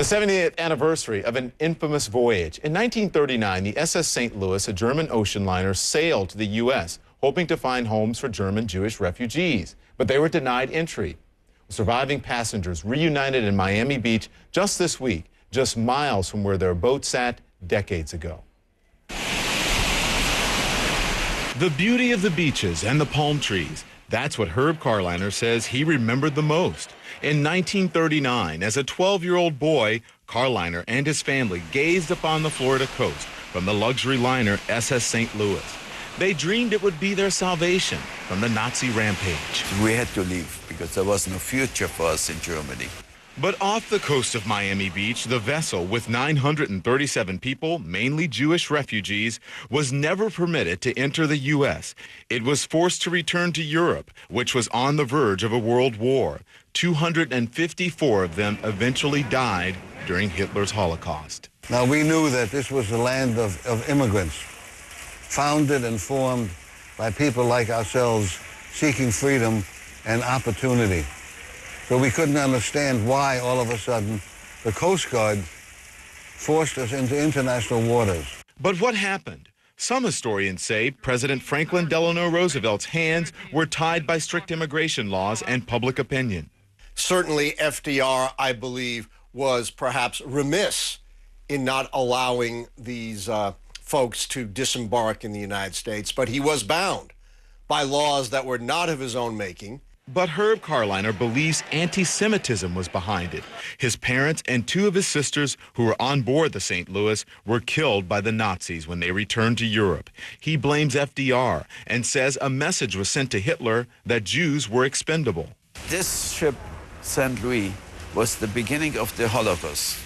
The 70th anniversary of an infamous voyage. In 1939, the SS St. Louis, a German ocean liner, sailed to the U.S., hoping to find homes for German Jewish refugees. But they were denied entry. Surviving passengers reunited in Miami Beach just this week, just miles from where their boat sat decades ago. The beauty of the beaches and the palm trees. That's what Herb Carliner says he remembered the most. In 1939, as a 12-year-old boy, Carliner and his family gazed upon the Florida coast from the luxury liner SS St. Louis. They dreamed it would be their salvation from the Nazi rampage. We had to leave because there was no future for us in Germany. But off the coast of Miami Beach, the vessel with 937 people, mainly Jewish refugees, was never permitted to enter the U.S. It was forced to return to Europe, which was on the verge of a world war. 254 of them eventually died during Hitler's Holocaust. Now, we knew that this was a land of immigrants, founded and formed by people like ourselves seeking freedom and opportunity. So we couldn't understand why, all of a sudden, the Coast Guard forced us into international waters. But what happened? Some historians say President Franklin Delano Roosevelt's hands were tied by strict immigration laws and public opinion. Certainly, FDR, I believe, was perhaps remiss in not allowing these folks to disembark in the United States, but he was bound by laws that were not of his own making. But Herb Carliner believes anti-Semitism was behind it. His parents and two of his sisters who were on board the St. Louis were killed by the Nazis when they returned to Europe. He blames FDR and says a message was sent to Hitler that Jews were expendable. This ship, St. Louis, was the beginning of the Holocaust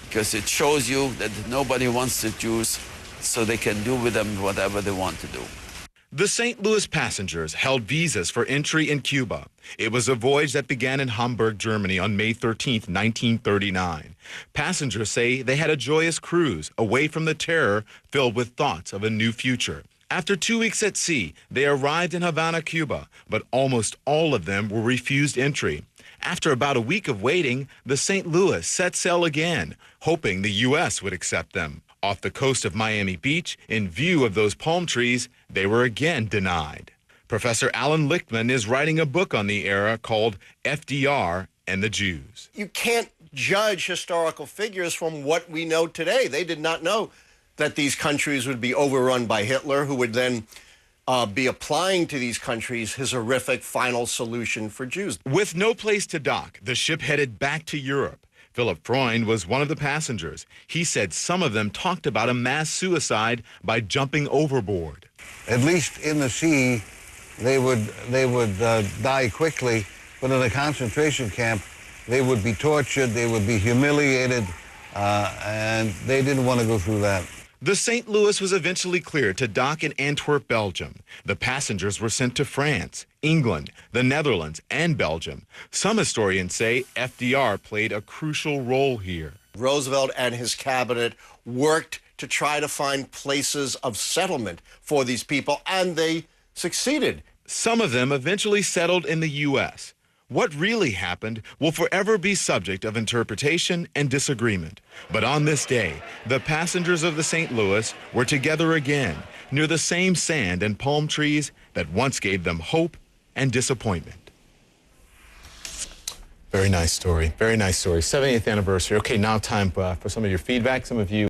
because it shows you that nobody wants the Jews, so they can do with them whatever they want to do. The St. Louis passengers held visas for entry in Cuba. It was a voyage that began in Hamburg, Germany on May 13, 1939. Passengers say they had a joyous cruise away from the terror filled with thoughts of a new future. After 2 weeks at sea, they arrived in Havana, Cuba, but almost all of them were refused entry. After about a week of waiting, the St. Louis set sail again, hoping the U.S. would accept them. Off the coast of Miami Beach, in view of those palm trees, they were again denied. Professor Alan Lichtman is writing a book on the era called FDR and the Jews. You can't judge historical figures from what we know today. They did not know that these countries would be overrun by Hitler, who would then be applying to these countries his horrific final solution for Jews. With no place to dock, the ship headed back to Europe. Philip Freund was one of the passengers. He said some of them talked about a mass suicide by jumping overboard. At least in the sea, they would die quickly, but in a concentration camp, they would be tortured, they would be humiliated, and they didn't want to go through that. The St. Louis was eventually cleared to dock in Antwerp, Belgium. The passengers were sent to France, England, the Netherlands, and Belgium. Some historians say FDR played a crucial role here. Roosevelt and his cabinet worked to try to find places of settlement for these people, and they succeeded. Some of them eventually settled in the U.S. What really happened will forever be subject of interpretation and disagreement. But on this day, the passengers of the St. Louis were together again near the same sand and palm trees that once gave them hope and disappointment. Very nice story. Very nice story. 70th anniversary. Okay, now time for some of your feedback. Some of you